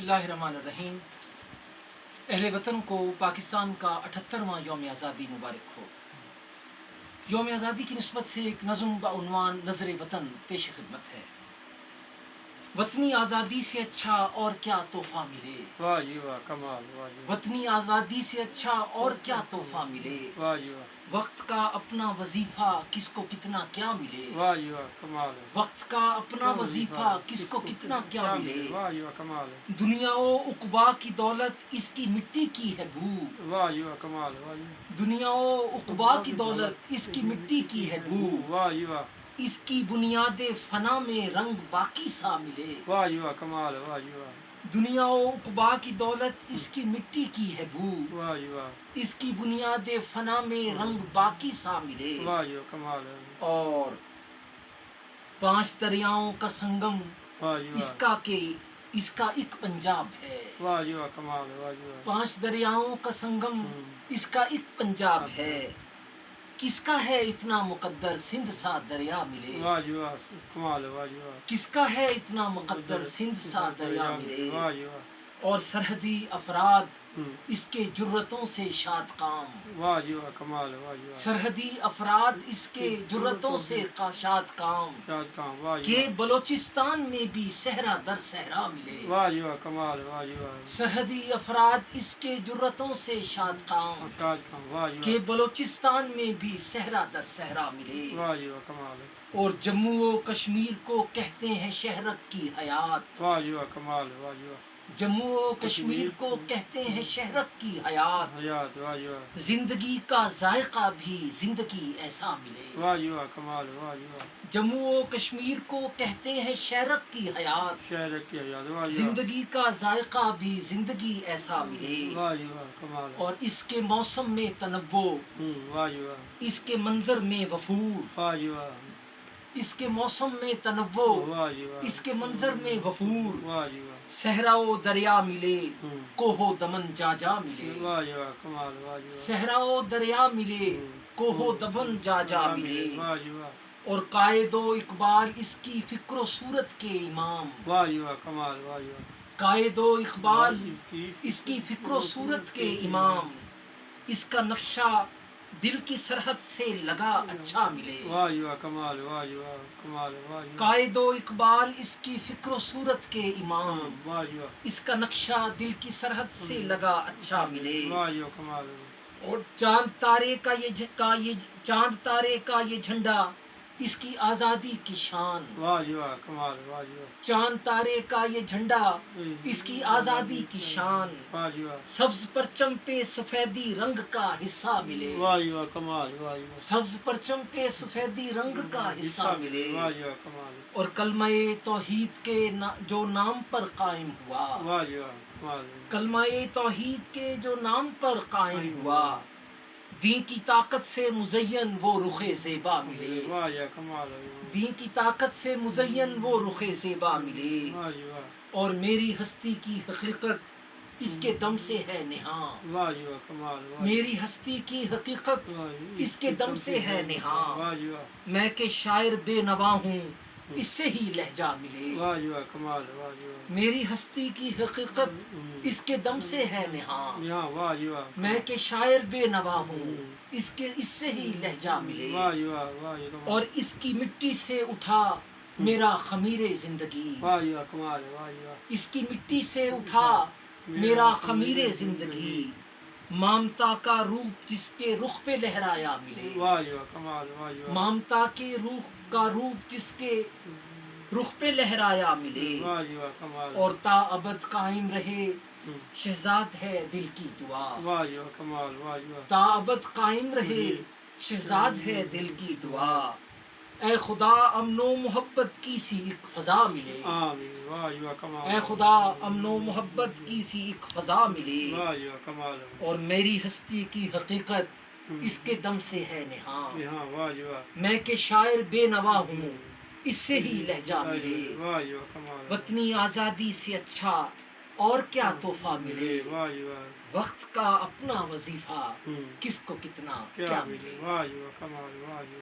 اللہ الرحمن الرحیم۔ اہل وطن کو پاکستان کا 78واں یوم آزادی مبارک ہو۔ یوم آزادی کی نسبت سے ایک نظم بعنوان نظر وطن پیش خدمت ہے۔ وطنی آزادی سے اچھا اور کیا تحفہ ملے، واہ جی واہ، کمال، واہ جی واہ، وطنی آزادی سے اچھا اور کیا تحفہ ملے، واہ جی واہ، وقت کا اپنا وظیفہ کس کو کتنا کیا ملے، واہ جی واہ، کمال ہے، وقت کا اپنا وظیفہ کس کو کتنا کیا ملے، واہ جی واہ، کمال ہے، دنیا و عقبا کی دولت اس کی مٹی کی ہے بو، واہ جی واہ، کمال ہے، واہ جی واہ، دنیا و عقبا کی دولت اس کی مٹی کی ہے بو، واہ جی واہ، اس کی بنیاد فنا میں رنگ باقی سا ملے، واہ جی واہ، کمال ہے، واہ جی واہ، دنیا و عقبا کی دولت اس کی مٹی کی ہے بو، واہ جی واہ، اس کی بنیاد فنا میں رنگ باقی سا ملے، واہ جی واہ، کمال ہے، اور 5 دریاؤں کا سنگم واہ جی اس واہ، کا ایک پنجاب ہے، واہ جی واہ، کمال ہے، واہ جی واہ، 5 دریاؤں کا سنگم اس کا ایک پنجاب ہے، کس کا ہے اتنا مقدر سندھ سا دریا ملے، واہ جی واہ، کمال ہے، واہ جی واہ، کس کا ہے اتنا مقدر سندھ سا دریا ملے، واہ جی واہ، اور سرحدی افراد ہوں، اس کے جرتوں سے شاد کام، واہ جی واہ، کمال ہے، واہ جی واہ، سرحدی افراد اس کے جرتوں سے شاد کام، شاد کام، واہ جی کہ واہ، بلوچستان میں بھی صحرا در صحرا ملے، واہ جی واہ، کمال ہے، واہ جی واہ، سرحدی افراد اس کے جرتوں سے شاد کام، شاد کام، واہ جی کہ واہ، بلوچستان میں بھی صحرا در صحرا ملے، واہ جی واہ، کمال ہے، اور جموں و کشمیر کو کہتے ہیں شہرت کی حیات، واہ جی واہ، کمال ہے، واہ جی واہ، جموں و کشمیر کو کہتے ہیں شہرت کی حیات، حیات، واہ جی واہ، زندگی کا ذائقہ بھی زندگی ایسا ملے، واہ جی واہ، کمال ہے، واہ جی واہ، جموں و کشمیر کو کہتے ہیں شہرت کی حیات، شہر کی حیات، واہ جی واہ، زندگی کا ذائقہ بھی زندگی ایسا ملے، واہ جی واہ، کمال ہے، اور اس کے موسم میں تنوع، واہ جی واہ، اس کے منظر میں وفور، واہ جی واہ، اس کے موسم میں تنوع، واہ جی واہ، اس کے منظر میں وفور، واہ جی واہ، صحرا و دریا ملے، کوہ دمن جا جا ملے، واہ جی واہ، کمال، واہ جی واہ، صحرا و دریا ملے، کوہ دمن جا جا ملے، واہ جی واہ، اور قائد و اقبال اس کی فکر و صورت کے امام، واہ جی واہ، کمال، واہ جی واہ، قائد و اقبال اس کی فکر و صورت کے امام، اس کا نقشہ دل کی سرحد سے لگا اچھا ملے، واہ جی واہ، کمال، واہ جی واہ، کمال، واہ جی واہ، قائد و اقبال اس کی فکر و صورت کے امام، واہ جی واہ، اس کا نقشہ دل کی سرحد سے لگا اچھا ملے، واہ جی واہ، کمال، اور چاند تارے کا یہ جھنڈا اس کی آزادی کی شان، واہ جی واہ، کمال، واہ جی واہ، چاند تارے کا یہ جھنڈا اس کی آزادی کی شان، واہ جی واہ، سبز پرچم پہ سفیدی رنگ کا حصہ ملے، واہ جی واہ، کمال، واہ جی واہ، سبز پرچم پہ سفیدی رنگ کا حصہ ملے، واہ جی واہ، کمال، اور کلمہ توحید کے جو نام پر قائم ہوا، واہ جی واہ، کمال، کلمہ توحید کے جو نام پر قائم ہوا، دین کی طاقت سے مزین وہ رخ زیبا ملے، واہ جی واہ، کمال، دین کی طاقت سے مزین وہ رخ زیبا ملے، واہ جی واہ، اور میری ہستی کی حقیقت اس کے دم سے ہے نہاں، واہ جی واہ، کمال، میری ہستی کی حقیقت اس کے دم سے ہے نہاں، واہ جی واہ، میں کہ شاعر بے نوا ہوں اس سے ہی لہجہ ملے، واہ جی واہ، کمال، واہ جی واہ، میری ہستی کی حقیقت اس کے دم سے ہے نہاں، یہاں، واہ جی واہ، میں کہ شاعر بے نوا ہوں اس سے ہی لہجہ ملے، واہ جی واہ، واہ جی واہ، اور اس کی مٹی سے اٹھا میرا خمیر زندگی، واہ جی واہ، کمال، واہ جی واہ، اس کی مٹی سے اٹھا میرا خمیر زندگی، مامتا کا روپ جس کے رخ پہ لہرایا ملے، واہ جی واہ، کمال، واہ جی واہ، مامتا کے روح کا روپ جس کے رخ پہ لہرایا ملے، واہ جی واہ، کمال، اور تا ابد قائم رہے شہزاد ہے دل کی دعا، واہ جی واہ، کمال، واہ جی واہ، تا ابد قائم رہے شہزاد ہے دل کی دعا، اے خدا امن و محبت کی سی ایک فضا ملے، آمین، واہ جی واہ، کمال، اے خدا امن و محبت کی سی ایک فضا ملے، واہ جی واہ، کمال، اور میری ہستی کی حقیقت اس کے دم سے ہے نہاں، یہاں، واہ جی واہ، میں کہ شاعر بے نوا ہوں اس سے ہی لہجہ ملے، واہ جی واہ، کمال، وطنی آزادی سے اچھا اور کیا تحفہ ملے، واہ جی واہ، وقت کا اپنا وظیفہ کس کو کتنا کیا ملے۔ واہ جی واہ، کمال، واہ جی واہ۔